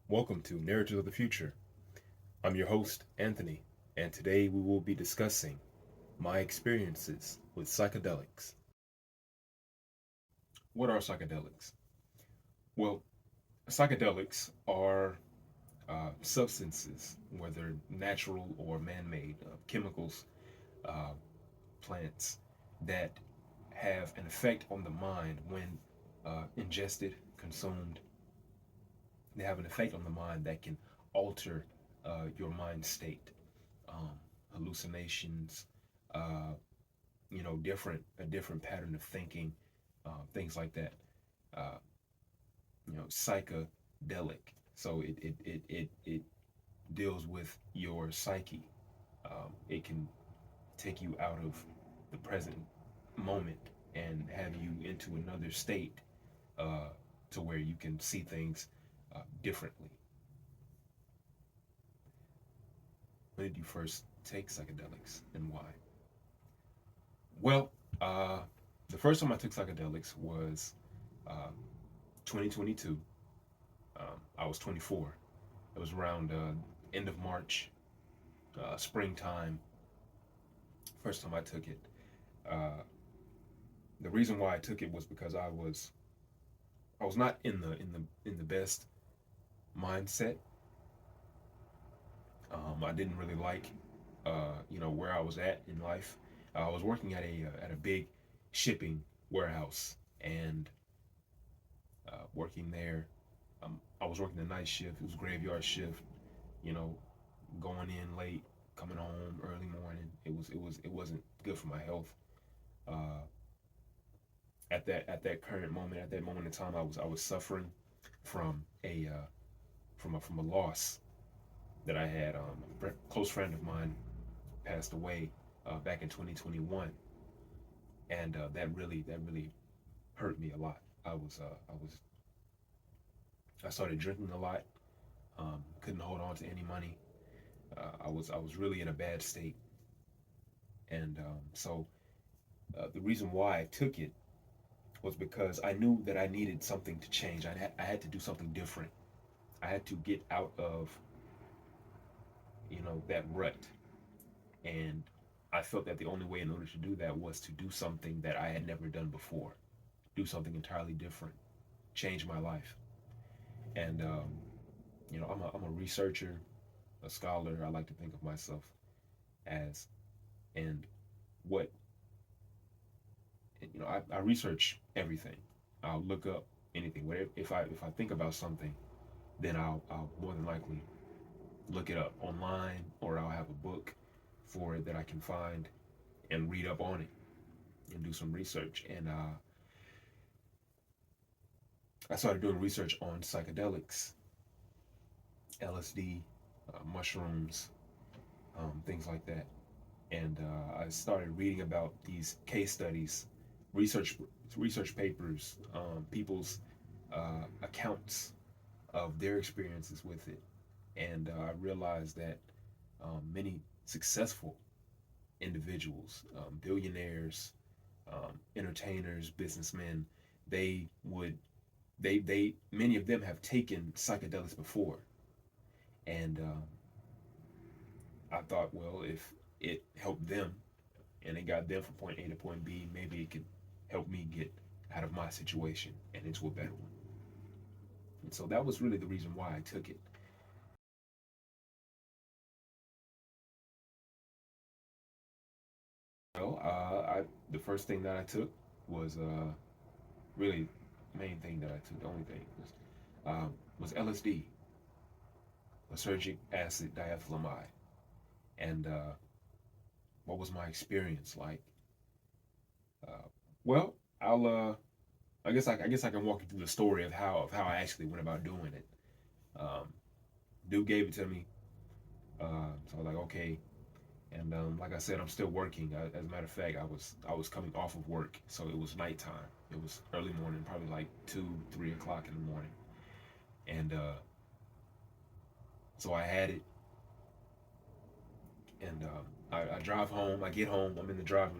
Welcome to Narratives of the Future. I'm your host, Anthony, and today we will be discussing my experiences with psychedelics. What are psychedelics? Well, psychedelics are substances, whether natural or man made, chemicals, uh, plants, that have an effect on the mind when ingested, consumed. They have an effect on the mind that can alter your mind state, um, hallucinations, uh, a different pattern of thinking, things like that. Uh, psychedelic. So it deals with your psyche. It can take you out of the present moment and have you into another state uh, to where you can see things differently. When did you first take psychedelics and why? Well, uh, the first time I took psychedelics was uh, 2022. I was 24. It was around end of March, springtime. First time I took it. Uh, the reason why I took it was because I was not in the best mindset. I didn't really like where I was at in life. I was working at a big shipping warehouse and working there. I was working the night shift. It was a graveyard shift. You know, going in late, coming home early morning. It wasn't good for my health. Uh, at that current moment, at that moment in time, I was suffering from a loss that I had. A close friend of mine passed away back in 2021, and that really hurt me a lot. I started drinking a lot. Couldn't hold on to any money. I was really in a bad state, and the reason why I took it was because I knew that I needed something to change. I had to do something different. I had to get out of that rut, and I felt that the only way in order to do that was to do something that I had never done before, do something entirely different, change my life. And I'm a researcher, a scholar. I like to think of myself as, and what I research everything. I'll look up anything. Whatever, if I think about something, then I'll more than likely look it up online, or I'll have a book for it that I can find and read up on it and do some research. And I started doing research on psychedelics, LSD, mushrooms, things like that. And I started reading about these case studies, research research papers, people's accounts of their experiences with it, and I realized that many successful individuals, billionaires, entertainers, businessmen, they would they many of them have taken psychedelics before, and I thought, well, if it helped them and it got them from point A to point B, maybe it could help me get out of my situation and into a better one. And so that was really the reason why I took it. Well, the first thing that I took was really the main thing that I took. The only thing was LSD, lysergic acid diethylamide, and what was my experience like? Uh, well, I guess I can walk you through the story of how I actually went about doing it. Um, Dude gave it to me, so I was like, okay. And like I said, I'm still working. As a matter of fact, I was coming off of work, so it was nighttime. It was early morning, probably like 2, 3 o'clock in the morning, and so I had it, and I drive home. I get home. I'm in the drive.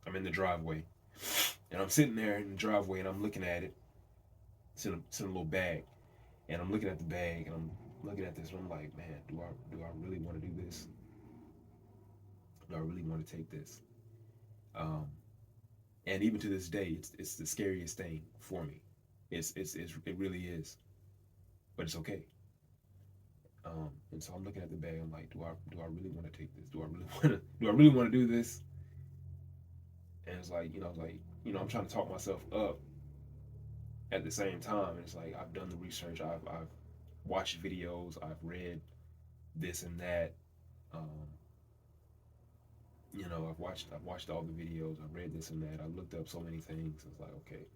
I'm in the driveway, and I'm sitting there in the driveway, and I'm looking at it. It's in a little bag, And I'm looking at the bag, and I'm looking at this, and I'm like, man, do I really want to do this? Do I really want to take this? Um, and even to this day, it's the scariest thing for me. It really is, but it's okay. And so I'm looking at the bag. I'm like, do I really want to take this? Do I really want to do this? And it's like, I'm trying to talk myself up at the same time. And it's like I've done the research. I've watched videos. I've read this and that. Um, I've watched all the videos. I've read this and that. I've looked up so many things. It's like, okay.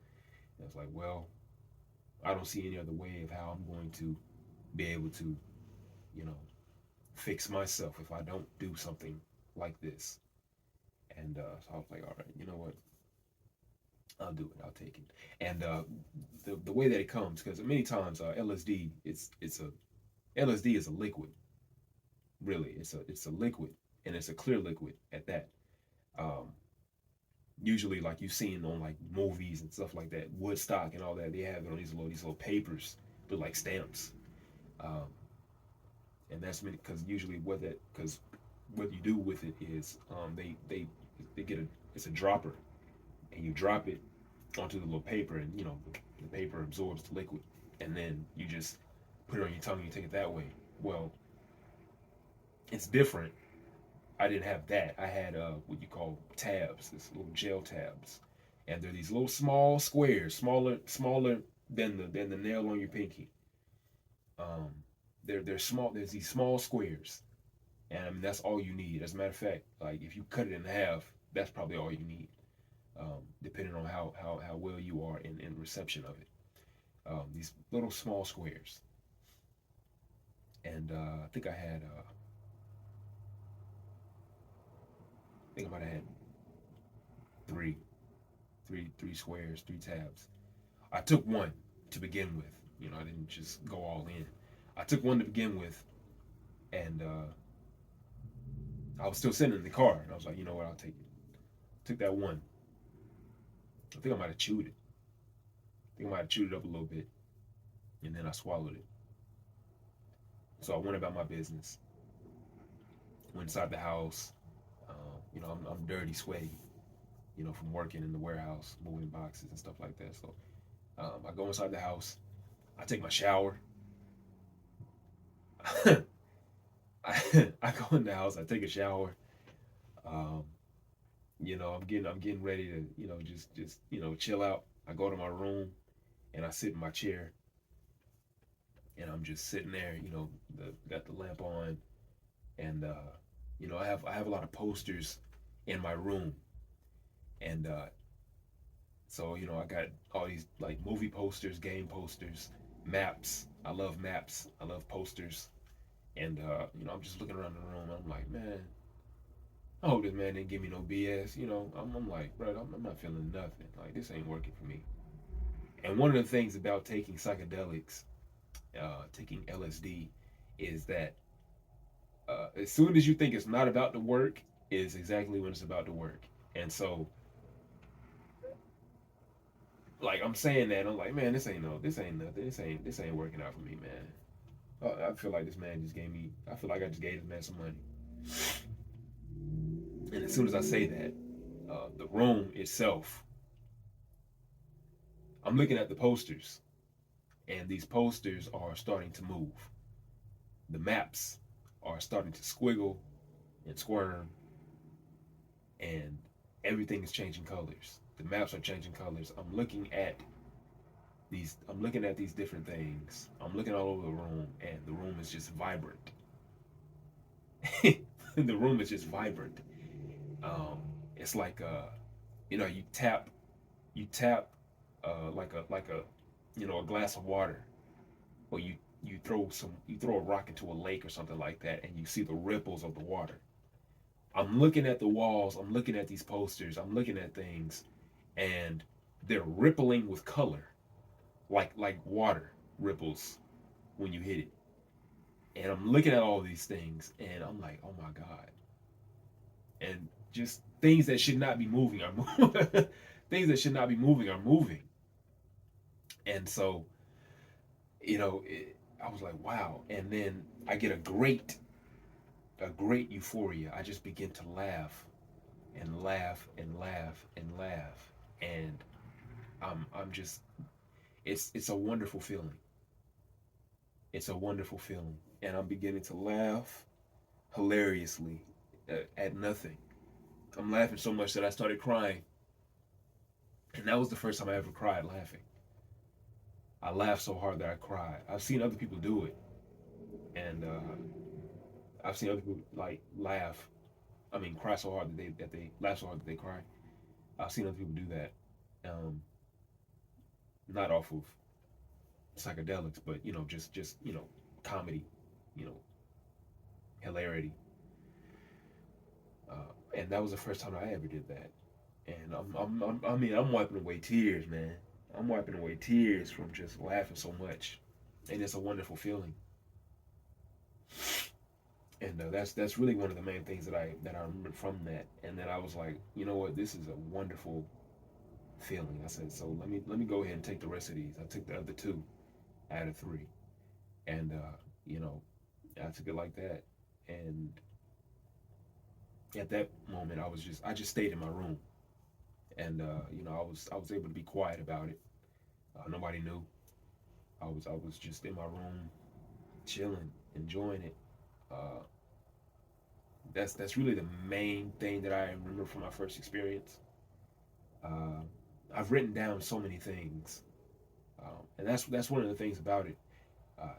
And it's like, well, I don't see any other way of how I'm going to be able to, you know, fix myself if I don't do something like this. And so I was like, all right, you know what? I'll do it. I'll take it. And the way that it comes, because many times LSD, LSD is a liquid. Really, it's a liquid, and it's a clear liquid at that. Um, Usually, like you've seen on like movies and stuff like that, Woodstock and all that, they have it on these little papers, look like stamps. Um, and that's many because usually what you do with it is they get it's a dropper, and you drop it onto the little paper, and the paper absorbs the liquid, and then you just put it on your tongue and you take it that way. Well, it's different. I didn't have that. I had what you call tabs, this little gel tabs, and they're these little small squares, smaller than the nail on your pinky. Um, they're small. There's these small squares, and I mean that's all you need. As a matter of fact, like if you cut it in half, that's probably all you need, depending on how well you are in reception of it. These little small squares, and I think I might have had three, three squares, three tabs. I took one to begin with. I didn't just go all in. I took one to begin with, and I was still sitting in the car, and I was like, you know what, I'll take it. Took that one. I think I might have chewed it. I think I might have chewed it up a little bit, and then I swallowed it. So I went about my business. Went inside the house. I'm dirty, sweaty, from working in the warehouse, moving boxes and stuff like that. So I go inside the house. I take my shower. I go in the house. I take a shower. Um, I'm getting ready to, just chill out. I go to my room and I sit in my chair and I'm just sitting there. Got the lamp on, and I have a lot of posters in my room, and so I got all these like movie posters, game posters, maps. I love maps. I love posters, and I'm just looking around the room. I'm like, man, I hope this man didn't give me no BS. I'm like, bro, I'm not feeling nothing. Like this ain't working for me. And one of the things about taking psychedelics, taking LSD, is that as soon as you think it's not about to work, is exactly when it's about to work. And so, like I'm saying that, I'm like, man, this ain't nothing. This ain't working out for me, man. I feel like this man just gave me. I feel like I just gave this man some money. And as soon as I say that, the room itself, I'm looking at the posters, and these posters are starting to move. The maps are starting to squiggle and squirm, and everything is changing colors. The maps are changing colors. I'm looking at these different things. I'm looking all over the room, and the room is just vibrant. The room is just vibrant. Um, it's like you tap like a glass of water, or you throw a rock into a lake or something like that, and you see the ripples of the water. I'm looking at the walls. I'm looking at these posters. I'm looking at things, and they're rippling with color, like water ripples when you hit it. And I'm looking at all these things, and I'm like, oh my god! And just things that should not be moving are things that should not be moving are moving. And so I was like, wow. And then I get a great euphoria. I just begin to laugh and laugh and laugh and laugh, and I'm just it's a wonderful feeling. It's a wonderful feeling, and I'm beginning to laugh hilariously at nothing. I'm laughing so much that I started crying, and that was the first time I ever cried laughing. I laughed so hard that I cried. I've seen other people do it, and I've seen other people like laugh. I mean, cry so hard that they laugh so hard that they cry. I've seen other people do that, um, not off of psychedelics, but just comedy, you know, hilarity. And that was the first time I ever did that. And I mean, I'm wiping away tears, man. I'm wiping away tears from just laughing so much, and it's a wonderful feeling. And that's really one of the main things that I remember from that. And then I was like, you know what, this is a wonderful feeling. I said, so let me go ahead and take the rest of these. I took the other two out of three, and you know, I took it like that. And at that moment, I just stayed in my room, and I was able to be quiet about it. Nobody knew. I was just in my room, chilling, enjoying it. Uh, that's really the main thing that I remember from my first experience. Uh, I've written down so many things, and that's one of the things about it. Uh,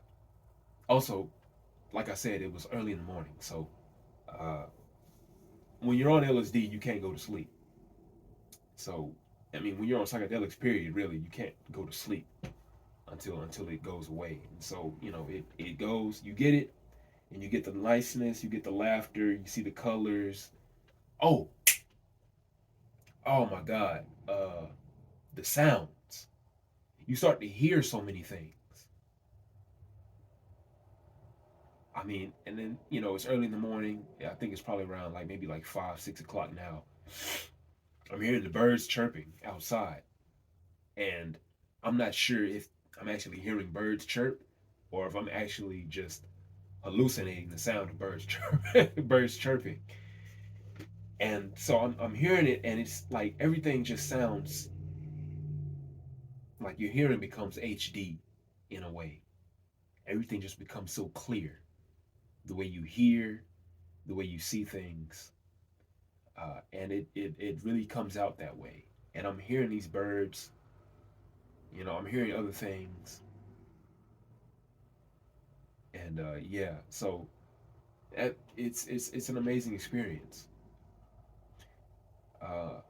Also, like I said, it was early in the morning, so uh, when you're on LSD, you can't go to sleep. So, I mean, when you're on psychedelics, period, really, you can't go to sleep until it goes away. And so, it goes, you get it, and you get the niceness, you get the laughter, you see the colors. Oh, oh my God, the sounds. You start to hear so many things. I mean, and then it's early in the morning. I think it's probably around like maybe like 5, 6 o'clock now. I'm hearing the birds chirping outside, and I'm not sure if I'm actually hearing birds chirp or if I'm actually just hallucinating the sound of birds chirping. And so I'm hearing it, and it's like everything just sounds like your hearing becomes HD in a way. Everything just becomes so clear. The way you hear, the way you see things, and it really comes out that way. And I'm hearing these birds, I'm hearing other things, and yeah, so it's an amazing experience. Uh,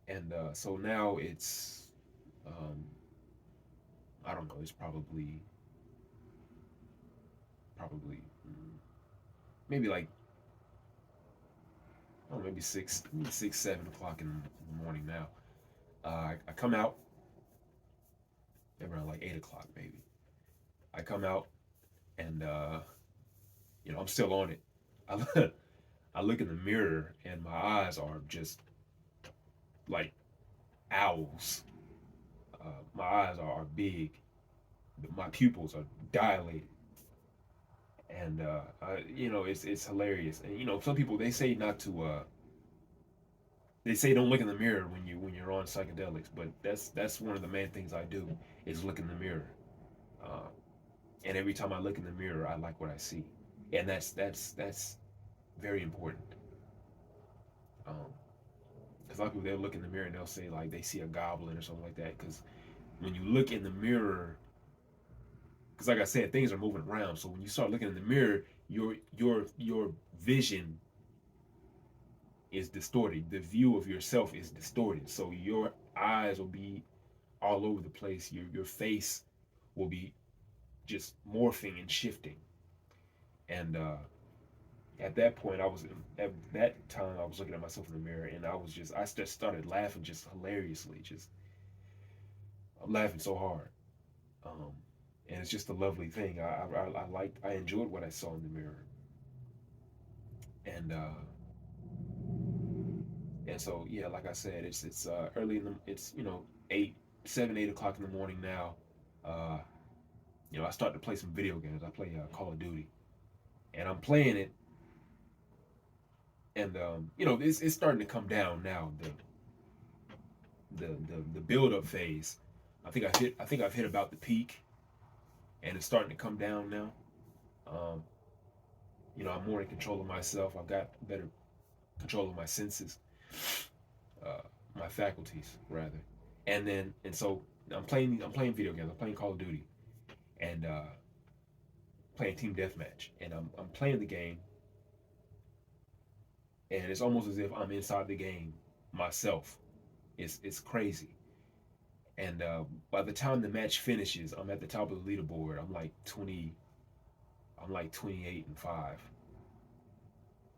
and so now um, I don't know, it's probably maybe like I don't know, maybe 6, 7 o'clock in the morning now. I come out around like 8 o'clock maybe. I come out, and I'm still on it. I, I look in the mirror, and my eyes are just like owls. My eyes are big. My pupils are dilated, and it's hilarious. And some people, they say not to. They say don't look in the mirror when you're on psychedelics, but that's one of the main things I do is look in the mirror. Uh, and every time I look in the mirror, I like what I see, and that's very important. Because a lot of people, they'll look in the mirror and they'll say like they see a goblin or something like that. Because when you look in the mirror, because like I said, things are moving around. So when you start looking in the mirror, your vision is distorted. The view of yourself is distorted. So your eyes will be all over the place. Your face will be just morphing and shifting. And at that point, at that time I was looking at myself in the mirror, and I just started laughing just hilariously. Just I'm laughing so hard. Um, and it's just a lovely thing. I enjoyed what I saw in the mirror, and so yeah, like I said, it's early in the it's 8. 7, 8 o'clock in the morning now. Uh, I start to play some video games. I play Call of Duty, and I'm playing it, and it's starting to come down now. The build up phase. I think I've hit about the peak, and it's starting to come down now. Um, I'm more in control of myself. I've got better control of my senses, uh, my faculties rather, and so I'm playing video games. I'm playing Call of Duty and playing team deathmatch, and I'm playing the game, and it's almost as if I'm inside the game myself. It's crazy, and by the time the match finishes, I'm at the top of the leaderboard. I'm like 28-5.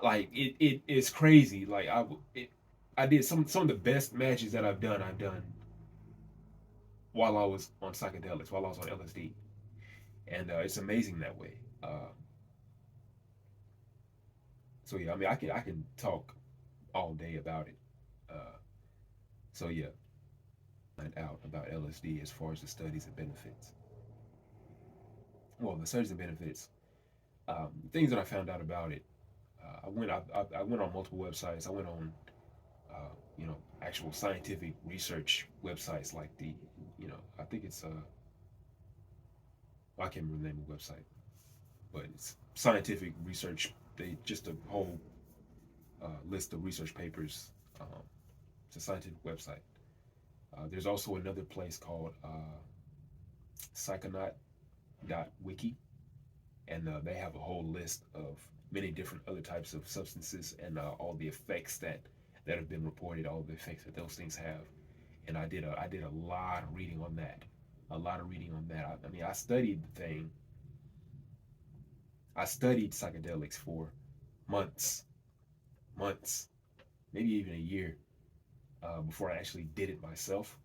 Like it's crazy. Like I did some of the best matches that I've done while I was on psychedelics, while I was on LSD, and it's amazing that way. So yeah, I mean, I can talk all day about it. Uh, so yeah, find out about LSD as far as the studies and benefits. Well, the studies and benefits, things that I found out about it. I went on multiple websites. I went on actual scientific research websites like I think it's I can't remember the name of the website, but it's scientific research. They just a whole list of research papers. It's a scientific website. There's also another place called psychonaut.wiki, and they have a whole list of many different other types of substances and all the effects that have been reported, all the effects that those things have. And I did a lot of reading on that, a lot of reading on that. I mean, I studied the thing. I studied psychedelics for months, months, maybe even a year before I actually did it myself.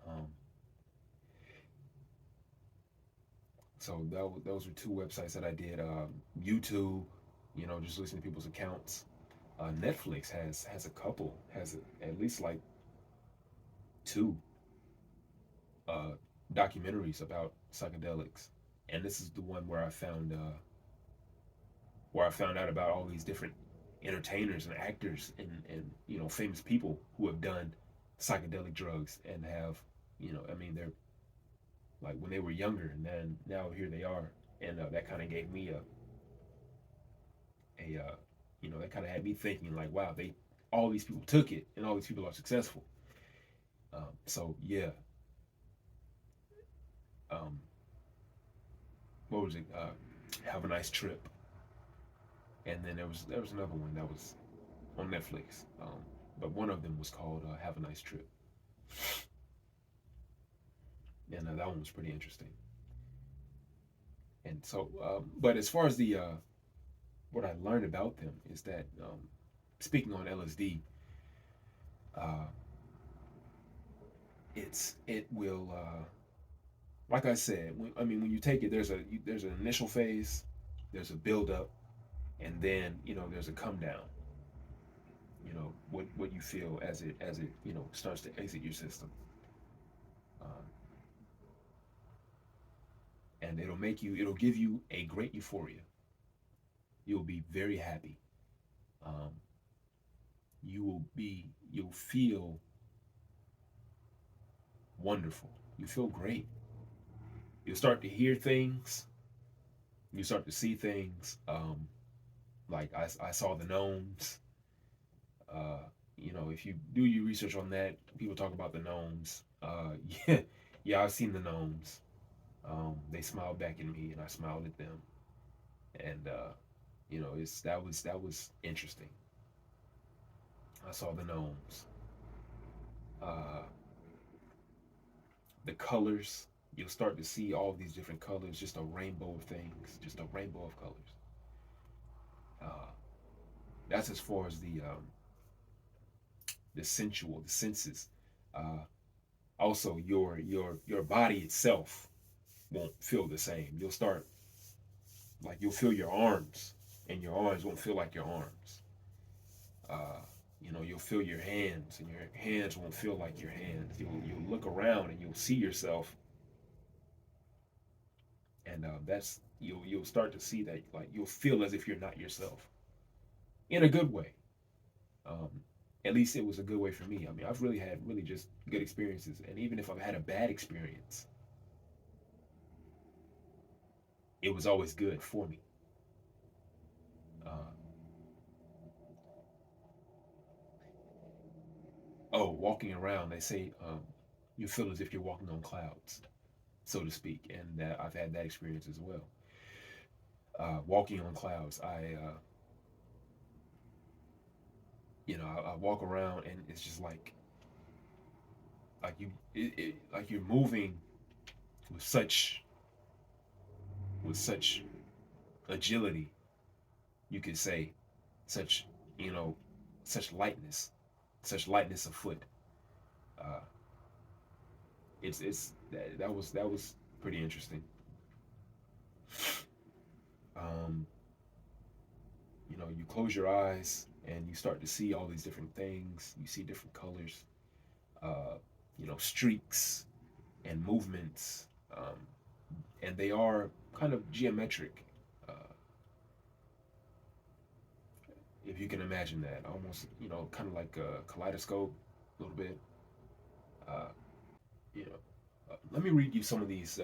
Um, so those were two websites that I did. YouTube, just listening to people's accounts. Netflix has a couple, at least like two uh, documentaries about psychedelics, and this is the one where I found out about all these different entertainers and actors and famous people who have done psychedelic drugs and have I mean they're like when they were younger, and then now here they are, and that kind of gave me a that kind of had me thinking like, wow, they all these people took it and all these people are successful. So yeah, um, what was it? Have a nice trip, and then there was another one that was on Netflix, but one of them was called Have a Nice Trip, and that one was pretty interesting. And so, but as far as the what I learned about them is that speaking on LSD, uh, it will like I said, I mean when you take it, there's an initial phase, there's a build up, and then there's a come down. What you feel as it starts to exit your system, um, and it'll give you a great euphoria. You'll be very happy. Um, you'll feel wonderful. You feel great. You'll start to hear things. You start to see things. Like I saw the gnomes. Uh, if you do your research on that, people talk about the gnomes. Yeah, yeah, I've seen the gnomes. They smiled back at me, and I smiled at them, and it's that was interesting. I saw the gnomes. Uh, the colors. You'll start to see all these different colors, just a rainbow of things, just a rainbow of colors. Uh, that's as far as the sensual, the senses. Uh, Also, your body itself won't feel the same. You'll start you'll feel your arms, and your arms won't feel like your arms. Uh, You'll feel your hands, and your hands won't feel like your hands. You'll look around and you'll see yourself, and that's you'll start to see that, like, you'll feel as if you're not yourself in a good way. Um, at least it was a good way for me. I mean, I've really had really just good experiences, and even if I've had a bad experience, it was always good for me. Uh, oh, walking around, they say you feel as if you're walking on clouds, so to speak, and I've had that experience as well. Walking on clouds, I walk around and it's just like you're moving with such agility, you could say, such you know such lightness, of foot. Uh, that was pretty interesting. Um, you close your eyes and you start to see all these different things. You see different colors, streaks and movements, and they are kind of geometric. Uh, if you can imagine that, almost, kind of like a kaleidoscope, a little bit. Uh, you know, Let me read you some of these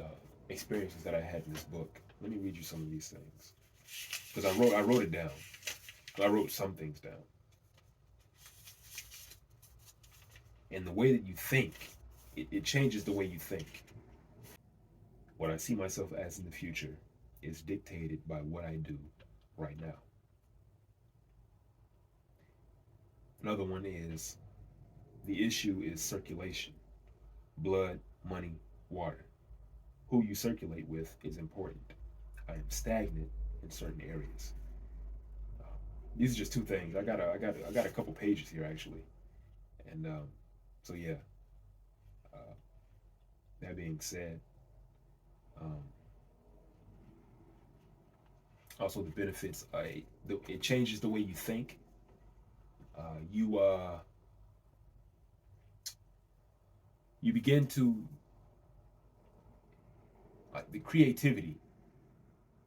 experiences that I had in this book. Let me read you some of these things because I wrote it down. I wrote some things down. And the way that you think, it changes the way you think. What I see myself as in the future is dictated by what I do right now. Another one is the issue is circulation: blood, money, water. Who you circulate with is important. I am stagnant in certain areas. Uh, these are just two things. I got a couple pages here actually, and so yeah. Uh, that being said, um, also the benefits. It changes the way you think. You begin to, like, the creativity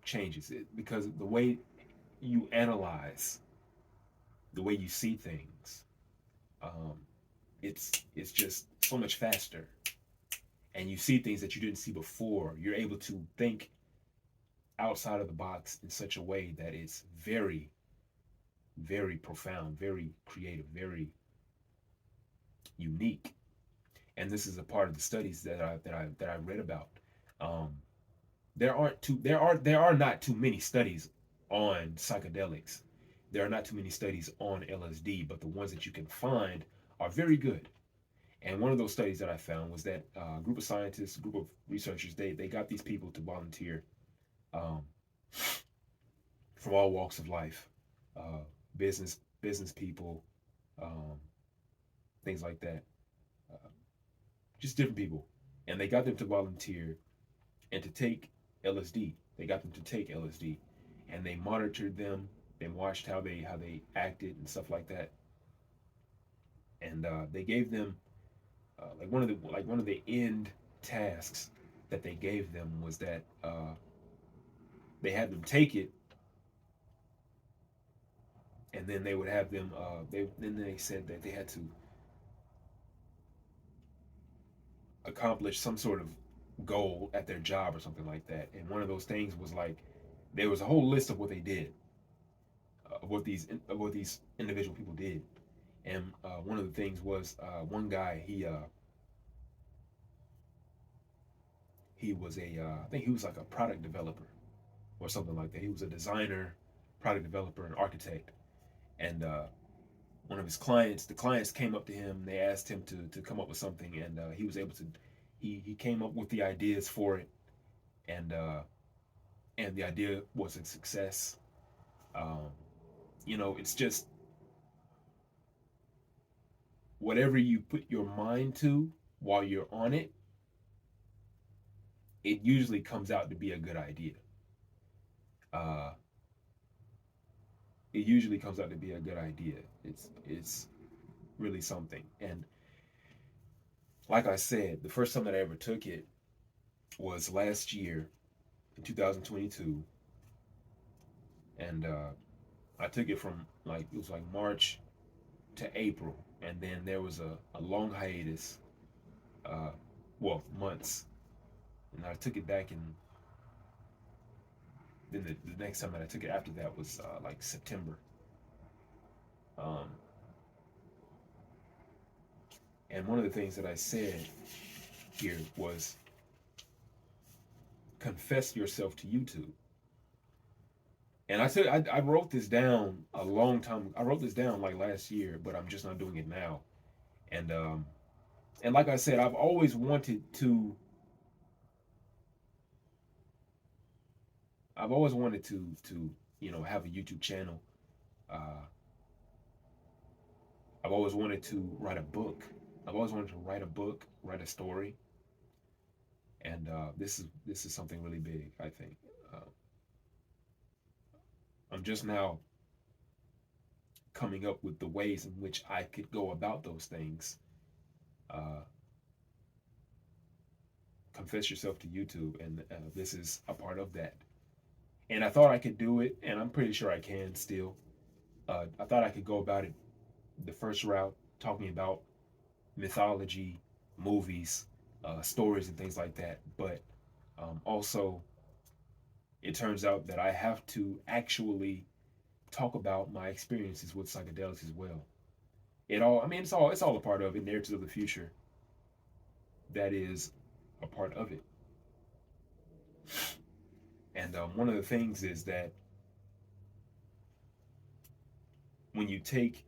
changes it because the way you analyze, the way you see things, um, it's just so much faster, and you see things that you didn't see before. You're able to think outside of the box in such a way that it's very, very profound, very creative, very unique. And this is a part of the studies that I read about. Um, there are not too many studies on psychedelics. There are not too many studies on LSD, but the ones that you can find are very good. And one of those studies that I found was that group of scientists, group of researchers, they got these people to volunteer, um, from all walks of life, uh, business people, um, things like that, uh, just different people, and they got them to volunteer and to take LSD. They got them to take LSD, and they monitored them. They watched how they acted and stuff like that, and they gave them, one of the end tasks that they gave them was that they had them take it, and then they would have them. They said that they had to accomplish some sort of goal at their job or something like that. And one of those things was like there was a whole list of what they did, of what these individual people did. And one of the things was, one guy, he was I think he was like a product developer or something like that. He was a designer, product developer, and architect. And one of his clients, the clients came up to him. They asked him to come up with something, and he was able to. He came up with the ideas for it, and the idea was a success. Um, it's just whatever you put your mind to while you're on it, it usually comes out to be a good idea. Uh, it usually comes out to be a good idea. It's really something. And like I said, the first time that I ever took it was last year in 2022, and I took it from like it was like March to April, and then there was a long hiatus, uh, well, months, and I took it back in. Then the next time that I took it after that was like September. Um, and one of the things that I said here was confess yourself to YouTube. And I wrote this down a long time. I wrote this down like last year, but I'm just not doing it now. And and like I said, I've always wanted to have a YouTube channel. Uh, I've always wanted to write a book. I've always wanted to write a book, write a story, and this is something really big. I think I'm just now coming up with the ways in which I could go about those things. Uh, Confess yourself to YouTube, and this is a part of that. And I thought I could do it, and I'm pretty sure I can still. I thought I could go about it the first route, talking about mythology, movies, stories, and things like that. But also, it turns out that I have to actually talk about my experiences with psychedelics as well. I mean, it's all a part of it. Narratives of the future. That is a part of it. And one of the things is that when you take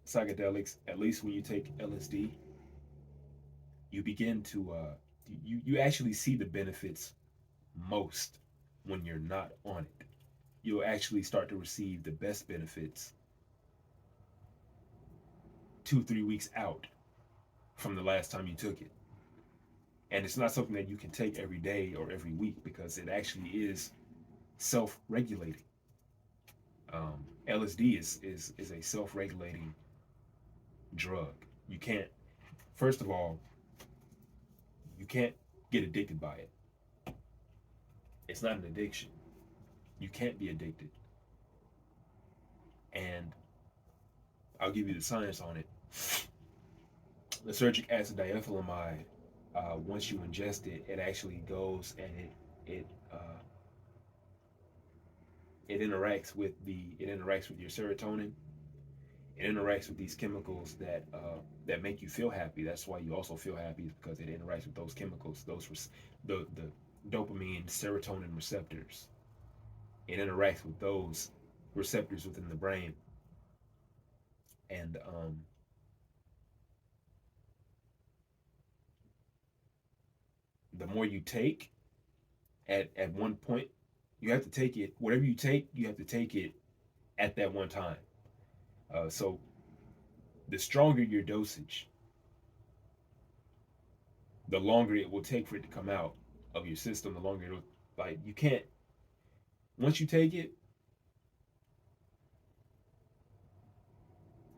psychedelics, at least when you take LSD, you begin to you actually see the benefits most when you're not on it. You'll actually start to receive the best benefits 2 3 weeks out from the last time you took it. And it's not something that you can take every day or every week because it actually is self-regulating. LSD is a self-regulating drug. You can't, first of all, you can't get addicted by it. It's not an addiction. You can't be addicted. And I'll give you the science on it. Lysergic acid diethylamide, once you ingest it, it actually goes and it it interacts with your serotonin. It interacts with these chemicals that make you feel happy. That's why you also feel happy, is because it interacts with those chemicals, the dopamine, serotonin receptors. It interacts with those receptors within the brain, and the more you take, at one point, you have to take it. Whatever you take, you have to take it at that one time. So the stronger your dosage, the longer it will take for it to come out of your system. The longer it'll, like, you can't, once you take it,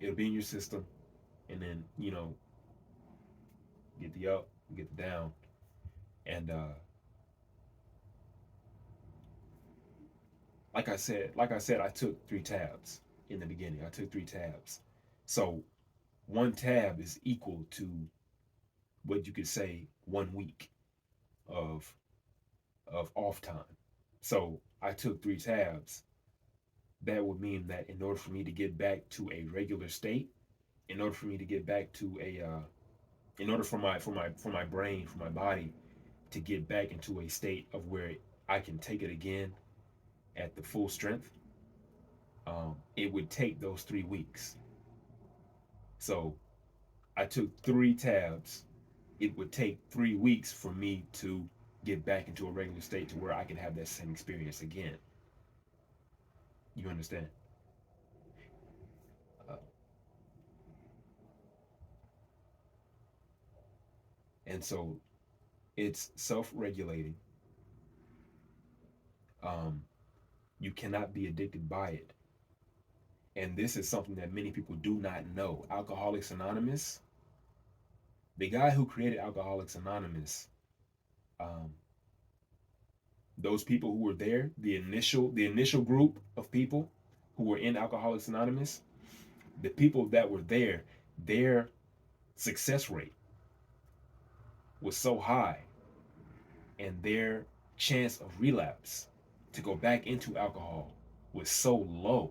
it'll be in your system, and then get the up, get the down, and like I said, I took 3 tabs in the beginning. I took 3 tabs, so one tab is equal to what you could say 1 week of off time. So I took 3 tabs. That would mean that in order for me to get back to a regular state, in order for me to get back to in order for my brain, for my body to get back into a state of where I can take it again at the full strength, it would take those 3 weeks. So I took 3 tabs. It would take 3 weeks for me to get back into a regular state to where I can have that same experience again. You understand? Uh, and so it's self-regulating. Um, you cannot be addicted by it. And this is something that many people do not know. Alcoholics Anonymous, the guy who created Alcoholics Anonymous, um, those people who were there, the initial group of people who were in Alcoholics Anonymous, the people that were there, their success rate was so high, and their chance of relapse to go back into alcohol was so low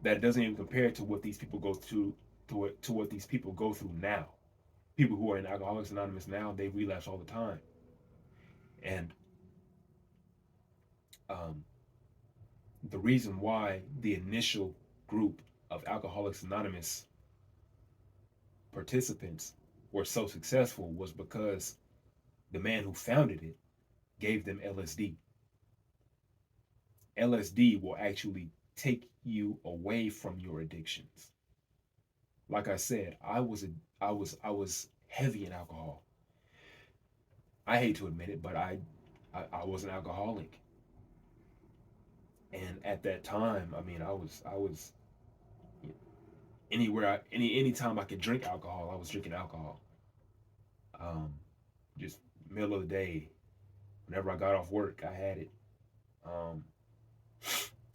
that it doesn't even compare to what these people go through, to what these people go through now. People who are in Alcoholics Anonymous now, they relapse all the time. And um, the reason why the initial group of Alcoholics Anonymous participants were so successful was because the man who founded it gave them LSD. LSD will actually take you away from your addictions. Like I said, I was heavy in alcohol. I hate to admit it, but I was an alcoholic. And at that time, I mean, I was anytime I could drink alcohol, I was drinking alcohol. Um, just middle of the day, whenever I got off work, I had it. Um,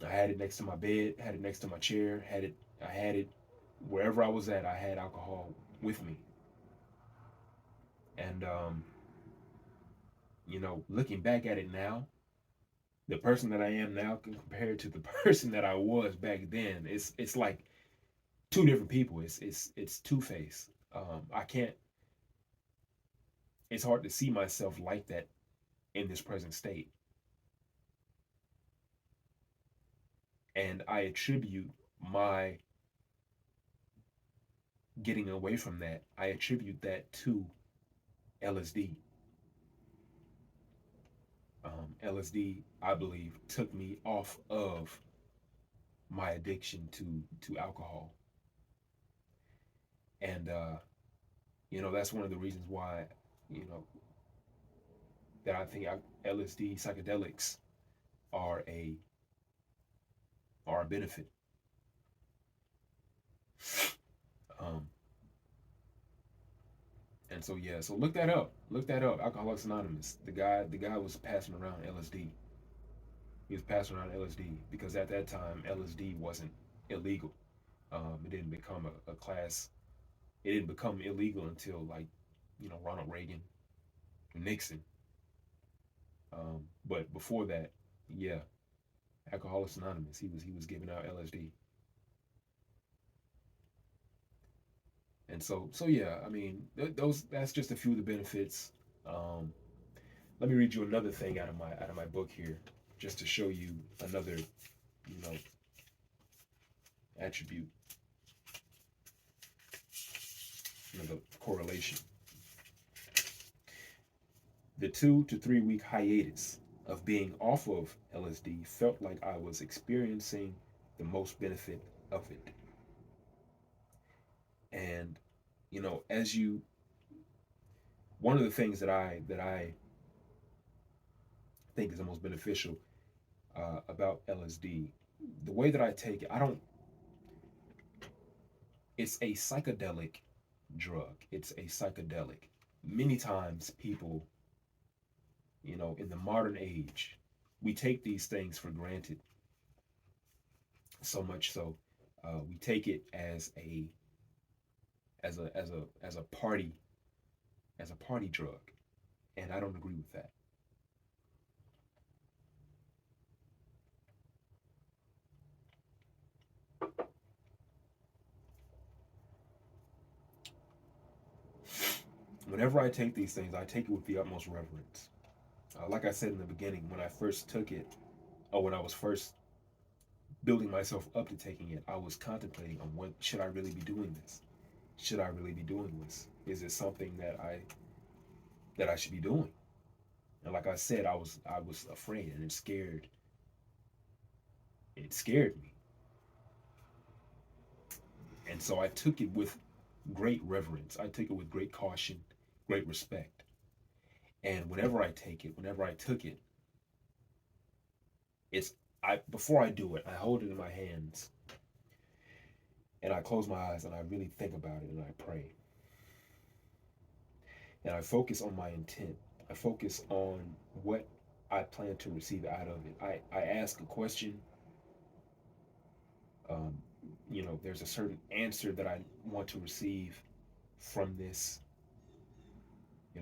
I had it next to my bed, had it next to my chair, I had it wherever I was at. I had alcohol with me, and looking back at it now, the person that I am now compared to the person that I was back then, it's like two different people. It's two faced. I can't. It's hard to see myself like that in this present state, and I attribute my getting away from that. I attribute that to LSD. LSD, I believe, took me off of my addiction to alcohol, and that's one of the reasons why you know that I think LSD psychedelics are a are a benefit. Um, and so yeah, so look that up. Look that up. Alcoholics Anonymous. The guy was passing around LSD. He was passing around LSD because at that time LSD wasn't illegal. It didn't become a class. It didn't become illegal until like Ronald Reagan, Nixon. But before that, yeah, Alcoholics Anonymous. He was giving out LSD. And so yeah, I mean those that's just a few of the benefits. Um, Let me read you another thing out of my book here, just to show you another know attribute, another correlation. The 2 to 3 week hiatus of being off of LSD felt like I was experiencing the most benefit of it. And as you one of the things that I think is the most beneficial about LSD, the way that I take it, I don't. It's a psychedelic drug. It's a psychedelic. Many times, people, in the modern age, we take these things for granted. So much so, we take it as a party drug, and I don't agree with that. Whenever I take these things, I take it with the utmost reverence. Like I said in the beginning, when I first took it, or when I was first building myself up to taking it, I was contemplating on what should I really be doing this? Should I really be doing this? Is it something that I should be doing? And like I said, I was afraid, and it scared me. And so I took it with great reverence. I took it with great caution, great respect. And whenever I took it, it's I before I do it, I hold it in my hands and I close my eyes and I really think about it and I pray. And I focus on my intent. I focus on what I plan to receive out of it. I ask a question. Um, there's a certain answer that I want to receive from this.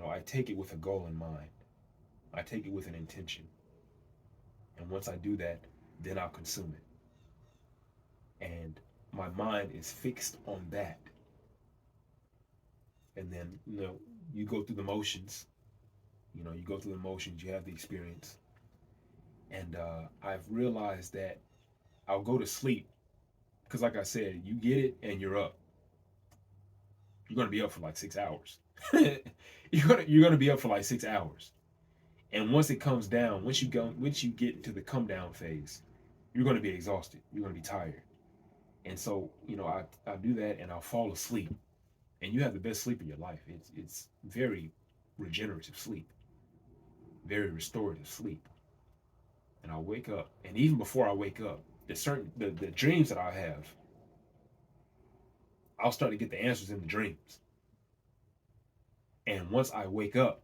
I take it with a goal in mind. I take it with an intention. And once I do that, then I'll consume it. And my mind is fixed on that. And then, you go through the motions. You go through the motions, you have the experience. And I've realized that I'll go to sleep because, like I said, you get it and you're up. You're gonna be up for like 6 hours. You're gonna be up for like 6 hours. And once it comes down, once you get into the come down phase, you're gonna be exhausted. You're gonna be tired. And so, I do that and I'll fall asleep. And you have the best sleep of your life. It's very regenerative sleep, very restorative sleep. And I'll wake up. And even before I wake up, the dreams that I have, I'll start to get the answers in the dreams. And once I wake up,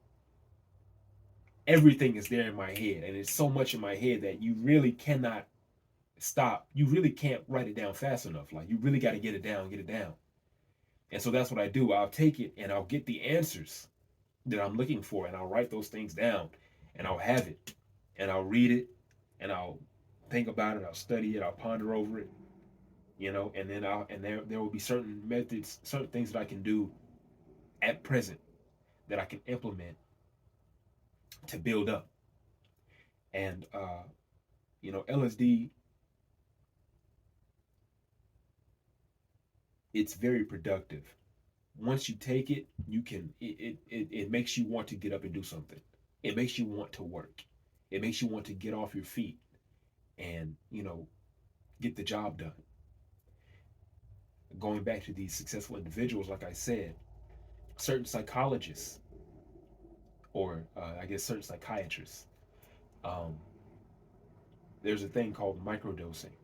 everything is there in my head. And it's so much in my head that you really cannot stop. You really can't write it down fast enough. Like, you really got to get it down, get it down. And so that's what I do. I'll take it and I'll get the answers that I'm looking for and I'll write those things down and I'll have it and I'll read it and I'll think about it, I'll study it, I'll ponder over it, and then there will be certain methods, certain things that I can do at present that I can implement to build up. And LSD, it's very productive. Once you take it, it makes you want to get up and do something. It makes you want to work. It makes you want to get off your feet and get the job done. Going back to these successful individuals, like I said, certain psychologists, or I guess certain psychiatrists, um, there's a thing called microdosing.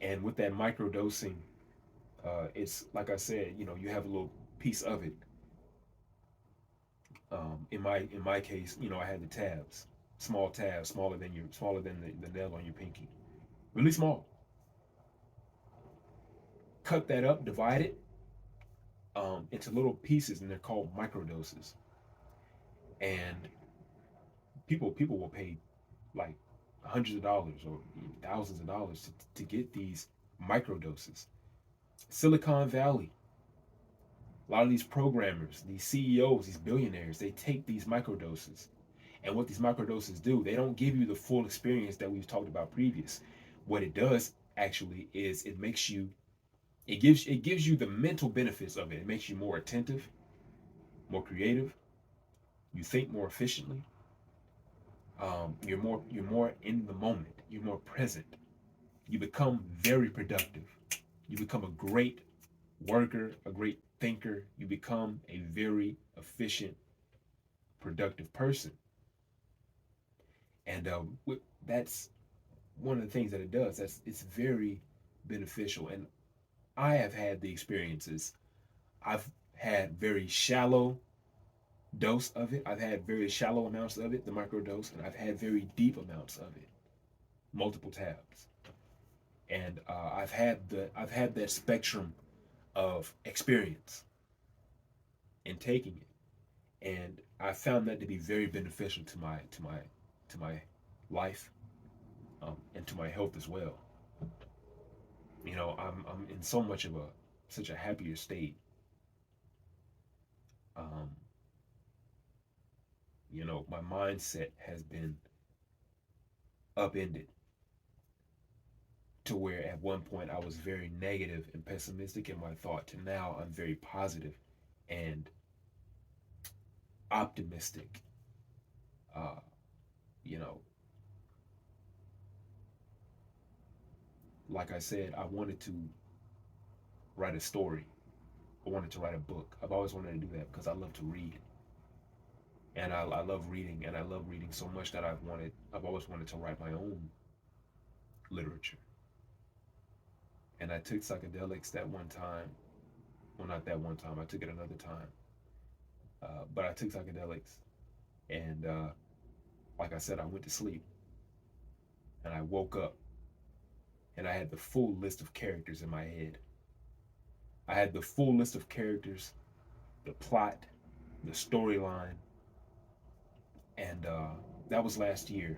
And with that microdosing, it's like I said, you have a little piece of it. In my case, I had the tabs, small tabs, smaller than the nail on your pinky, really small. Cut that up, divide it into little pieces, and they're called microdoses. And people will pay like hundreds of dollars or thousands of dollars to get these microdoses. Silicon Valley, a lot of these programmers, these CEOs, these billionaires, they take these microdoses. And what these microdoses do, they don't give you the full experience that we've talked about previous. What it does actually is it gives you the mental benefits of it. It makes you more attentive, more creative. You think more efficiently. You're more in the moment. You're more present. You become very productive. You become a great worker, a great thinker. You become a very efficient, productive person. And that's one of the things that it does. It's very beneficial. And I have had the experiences. I've had very shallow dose of it. I've had very shallow amounts of it, the microdose, and I've had very deep amounts of it, multiple tabs. And I've had that spectrum of experience in taking it, and I found that to be very beneficial to my life, and to my health as well. I'm in so much of such a happier state. Um, my mindset has been upended to where at one point I was very negative and pessimistic in my thought to now I'm very positive and optimistic. Uh, you know, like I said, I wanted to write a story. I wanted to write a book. I've always wanted to do that because I love to read. And I love reading, and I love reading so much that I've always wanted to write my own literature. And I took psychedelics that one time. Well, not that one time. I took it another time. But I took psychedelics, and like I said, I went to sleep, and I woke up, and I had the full list of characters in my head. I had the full list of characters, the plot, the storyline, and that was last year.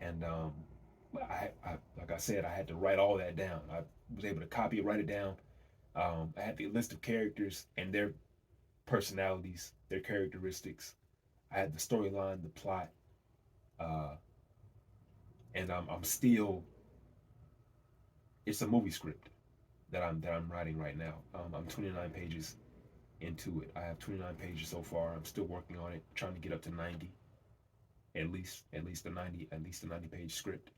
And like I said, I had to write all that down. I was able to copy it, write it down. I had the list of characters and their personalities, their characteristics. I had the storyline, the plot, uh, and I'm still. It's a movie script that I'm writing right now. I'm 29 pages into it. I have 29 pages so far. I'm still working on it, trying to get up to 90, at least a 90 page script.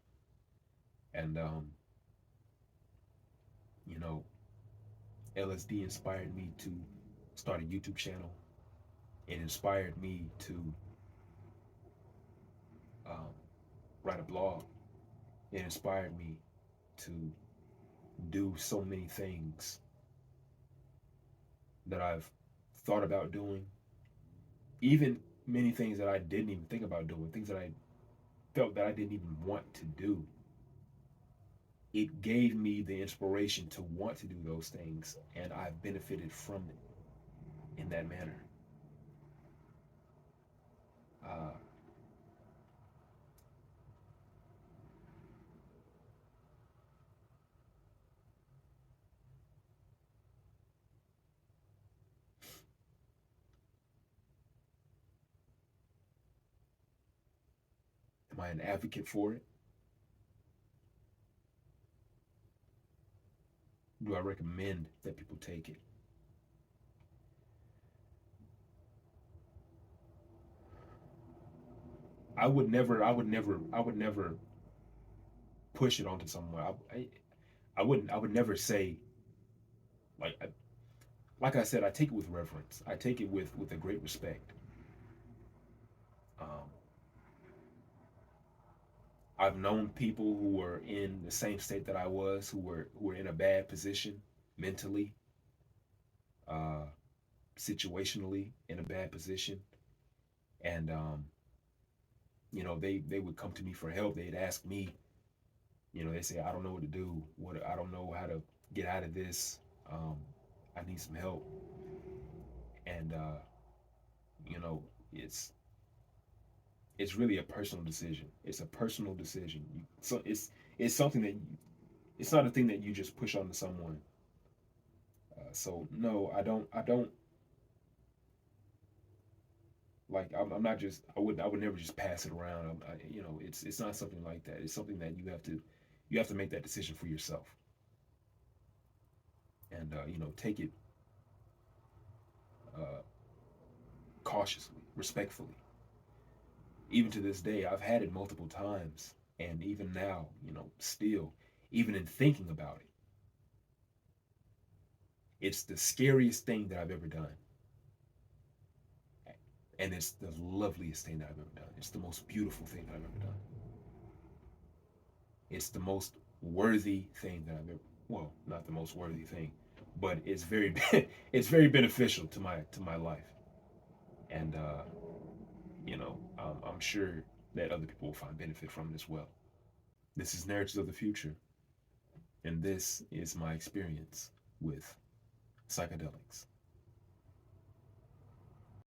And you know, LSD inspired me to start a YouTube channel. It inspired me to um, write a blog. It inspired me to do so many things that I've thought about doing, even many things that I didn't even think about doing, things that I felt that I didn't even want to do. It gave me the inspiration to want to do those things, and I've benefited from it in that manner. Uh, am I an advocate for it? Do I recommend that people take it? I would never push it onto someone. I would never say, like, like I said, I take it with reverence. I take it with a great respect. Um, I've known people who were in the same state that I was, who were in a bad position mentally, uh, situationally in a bad position, and they would come to me for help. They'd ask me, they say, I don't know what to do. I don't know how to get out of this. Um, I need some help, and you know, it's it's really a personal decision. It's a personal decision. So it's something that it's not a thing that you just push onto someone. So no, I don't like. I'm not just. I would never just pass it around. It's not something like that. It's something that you have to make that decision for yourself, and take it uh, cautiously, respectfully. Even to this day, I've had it multiple times, and even now, still, even in thinking about it, it's the scariest thing that I've ever done. And it's the loveliest thing that I've ever done. It's the most beautiful thing that I've ever done. It's the most worthy thing that I've ever. Well, not the most worthy thing, but it's very it's very beneficial to my life, and I'm sure that other people will find benefit from it as well. This is Narratives of the Future, and this is my experience with psychedelics.